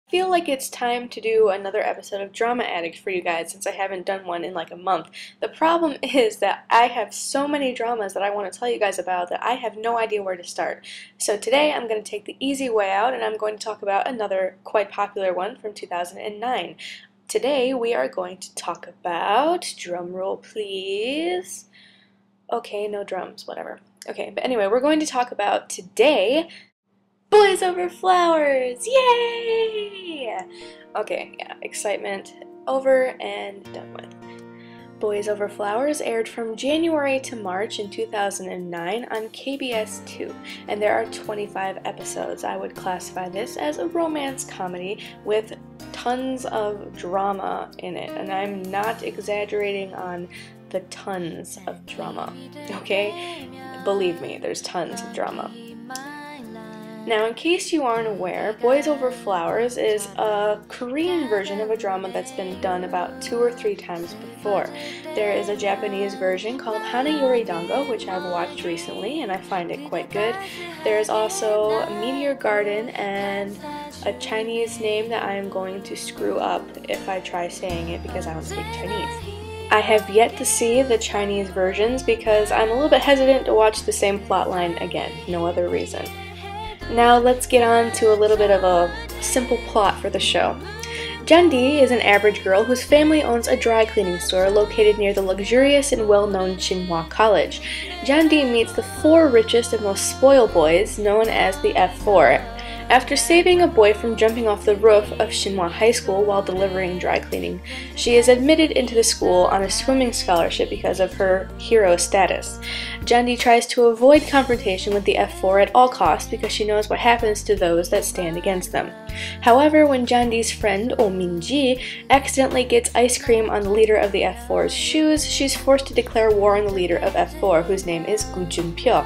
Feel like it's time to do another episode of Drama Addict for you guys since I haven't done one in like a month. The problem is that I have so many dramas that I want to tell you guys about that I have no idea where to start. So today I'm going to take the easy way out and I'm going to talk about another quite popular one from 2009. Today we are going to talk about, drumroll please. Okay, no drums, whatever. Okay, but anyway, we're going to talk about today Boys Over Flowers! Yay! Okay, yeah, excitement over and done with. Boys Over Flowers aired from January to March in 2009 on KBS2, and there are 25 episodes. I would classify this as a romance comedy with tons of drama in it, and I'm not exaggerating on the tons of drama, okay? Believe me, there's tons of drama. Now, in case you aren't aware, Boys Over Flowers is a Korean version of a drama that's been done about 2 or 3 times before. There is a Japanese version called Hana Yori Dango, which I've watched recently, and I find it quite good. There is also Meteor Garden and a Chinese name that I am going to screw up if I try saying it because I don't speak Chinese. I have yet to see the Chinese versions because I'm a little bit hesitant to watch the same plotline again, no other reason. Now let's get on to a little bit of a simple plot for the show. Jandi is an average girl whose family owns a dry cleaning store located near the luxurious and well-known Shinhwa College. Jandi meets the 4 richest and most spoiled boys, known as the F4. After saving a boy from jumping off the roof of Shinhwa High School while delivering dry cleaning, she is admitted into the school on a swimming scholarship because of her hero status. Jandi tries to avoid confrontation with the F4 at all costs because she knows what happens to those that stand against them. However, when Jandi's friend, Oh Min-ji, accidentally gets ice cream on the leader of the F4's shoes, she's forced to declare war on the leader of F4, whose name is Junpyo.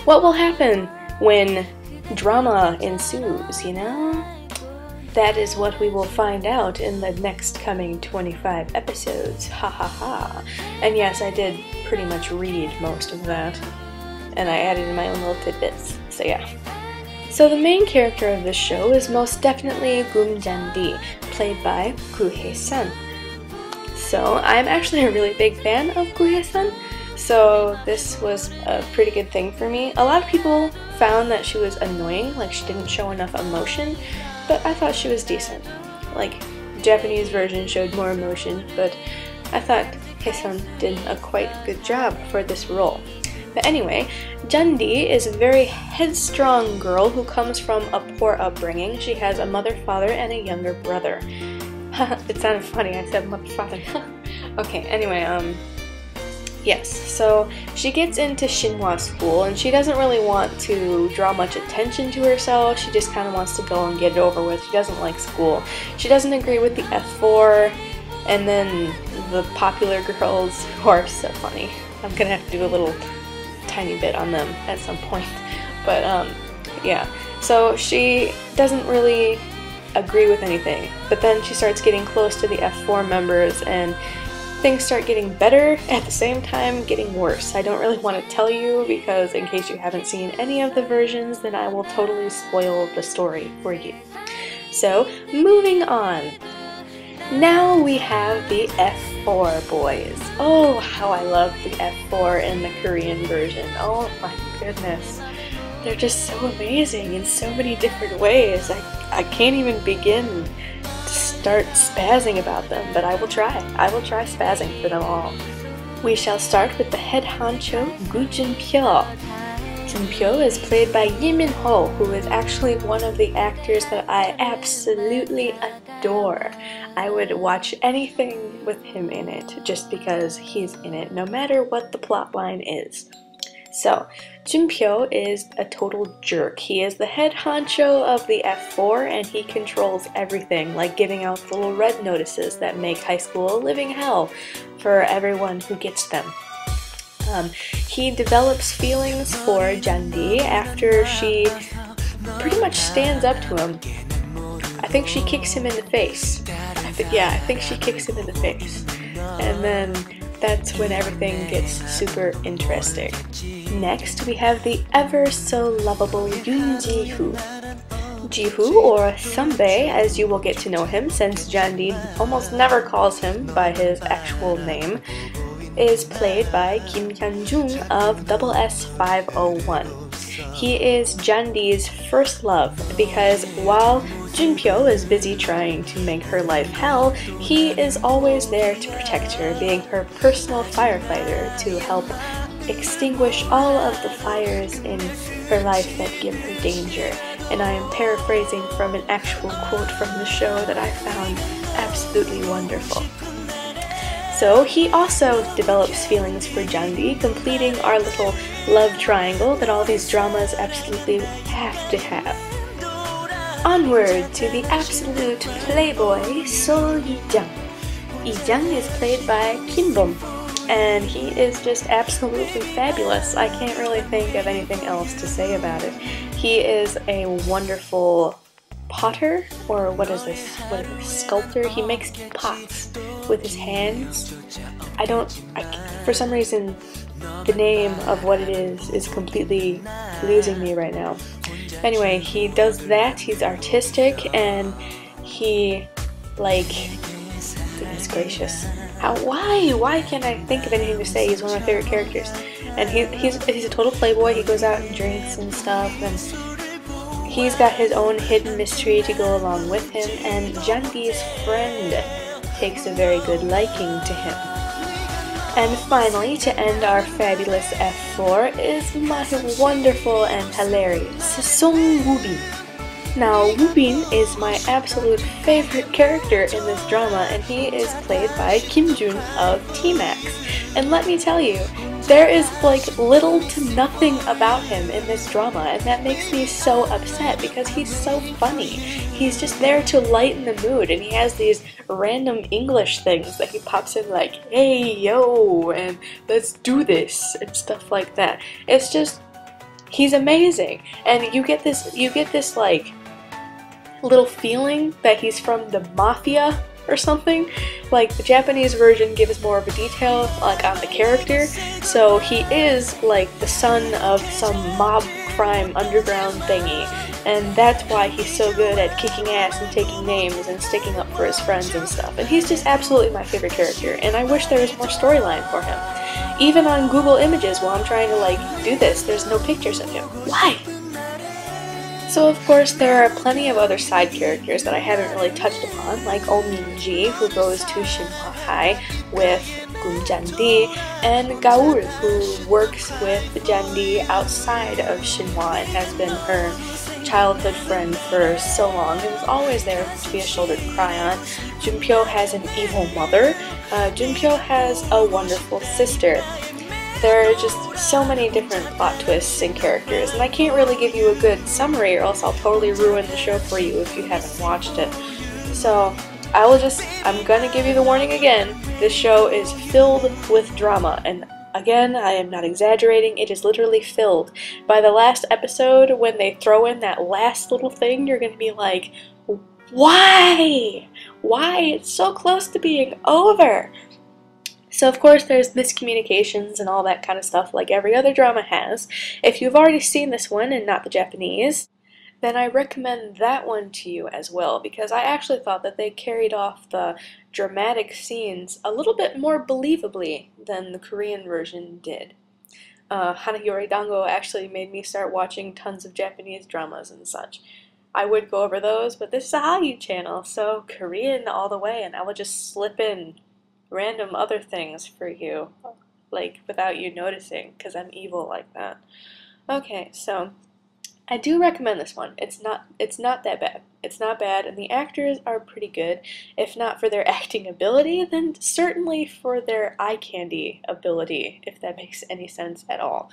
What will happen when drama ensues, you know? That is what we will find out in the next coming 25 episodes. Ha ha ha. And yes, I did pretty much read most of that. And I added in my own little tidbits. So yeah. So the main character of this show is most definitely Geum Jandi, played by Hyesun. So I'm actually a really big fan of Hyesun. So this was a pretty good thing for me. A lot of people found that she was annoying, like she didn't show enough emotion, but I thought she was decent. Like, the Japanese version showed more emotion, but I thought Hyesun did a quite good job for this role. But anyway, Jandi is a very headstrong girl who comes from a poor upbringing. She has a mother, father, and a younger brother. It sounded funny, I said mother, father. Okay, anyway, yes, so she gets into Shinhwa school and she doesn't really want to draw much attention to herself. She just kind of wants to go and get it over with. She doesn't like school. She doesn't agree with the F4 and then the popular girls who are so funny. I'm gonna have to do a little tiny bit on them at some point. But yeah, so she doesn't really agree with anything. But then she starts getting close to the F4 members and things start getting better, at the same time getting worse. I don't really want to tell you because in case you haven't seen any of the versions, then I will totally spoil the story for you. So, moving on. Now we have the F4 boys. Oh, how I love the F4 in the Korean version. Oh my goodness. They're just so amazing in so many different ways. I can't even begin start spazzing about them, but I will try. I will try spazzing for them all. We shall start with the head honcho, Junpyo. Junpyo is played by Minho, who is actually one of the actors that I absolutely adore. I would watch anything with him in it just because he's in it, no matter what the plotline is. So, Junpyo is a total jerk. He is the head honcho of the F4 and he controls everything, like giving out the little red notices that make high school a living hell for everyone who gets them. He develops feelings for Jandi after she pretty much stands up to him. I think she kicks him in the face. I think she kicks him in the face. And then that's when everything gets super interesting. Next, we have the ever so lovable Jihoo. Jihoo, or Sunbae, as you will get to know him since Jandi almost never calls him by his actual name, is played by Hyunjoong of SS501. He is Jandi's first love because while Junpyo is busy trying to make her life hell, he is always there to protect her, being her personal firefighter to help extinguish all of the fires in her life that give her danger. And I am paraphrasing from an actual quote from the show that I found absolutely wonderful. So he also develops feelings for Jandi, completing our little love triangle that all these dramas absolutely have to have. Onward to the absolute playboy, Seol Yijung. Yijung is played by Kim, and he is just absolutely fabulous. I can't really think of anything else to say about it. He is a wonderful potter, or what is this, sculptor? He makes pots with his hands. For some reason, the name of what it is completely losing me right now. Anyway, he does that, he's artistic, and he, goodness gracious. Why can't I think of anything to say? He's one of my favorite characters. And he's a total playboy. He goes out and drinks and stuff, and he's got his own hidden mystery to go along with him, and Jandi's friend takes a very good liking to him. And finally, to end our fabulous F4 is my wonderful and hilarious Song Woobin. Now, Woobin is my absolute favorite character in this drama, and he is played by Hyunjoong of T-Max. And let me tell you, there is little to nothing about him in this drama, and that makes me so upset because he's so funny. He's just there to lighten the mood, and he has these random English things that he pops in like, hey, yo, and let's do this, and stuff like that. It's just, he's amazing, and you get this little feeling that he's from the mafia or something. The Japanese version gives more of a detail on the character, so he is the son of some mob crime underground thingy, and that's why he's so good at kicking ass and taking names and sticking up for his friends and stuff. And he's just absolutely my favorite character, and I wish there was more storyline for him. Even on Google Images while I'm trying to do this, there's no pictures of him. Why? So of course there are plenty of other side characters that I haven't really touched upon, like Oh Min-ji, who goes to Shinhwa High with Geum Jandi, and Gaul, who works with Jandi outside of Shinhwa and has been her childhood friend for so long and is always there to be a shoulder to cry on. Junpyo has an evil mother. Junpyo has a wonderful sister. There are just so many different plot twists and characters, and I can't really give you a good summary or else I'll totally ruin the show for you if you haven't watched it. So I'm gonna give you the warning again. This show is filled with drama, and again, I am not exaggerating, it is literally filled. By the last episode, when they throw in that last little thing, you're gonna be like, why? Why? It's so close to being over. So of course there's miscommunications and all that kind of stuff like every other drama has. If you've already seen this one and not the Japanese, then I recommend that one to you as well, because I actually thought that they carried off the dramatic scenes a little bit more believably than the Korean version did. Hanagori Dango actually made me start watching tons of Japanese dramas and such. I would go over those, but this is a Hallyu channel, so Korean all the way, and I will just slip in random other things for you, without you noticing, because I'm evil like that. Okay, so I do recommend this one. It's not that bad. It's not bad, and the actors are pretty good. If not for their acting ability, then certainly for their eye candy ability, if that makes any sense at all.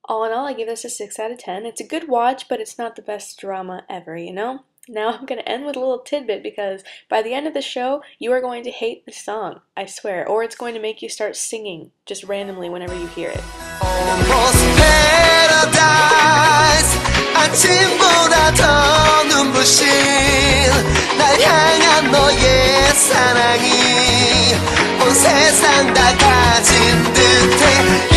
All in all, I give this a 6 out of 10. It's a good watch, but it's not the best drama ever, you know? Now I'm going to end with a little tidbit, because by the end of the show, you are going to hate the song, I swear, or it's going to make you start singing just randomly whenever you hear it. Almost paradise, 아침보다 더 눈부신 날 향한 너의 사랑이 온 세상 다 가진 듯해.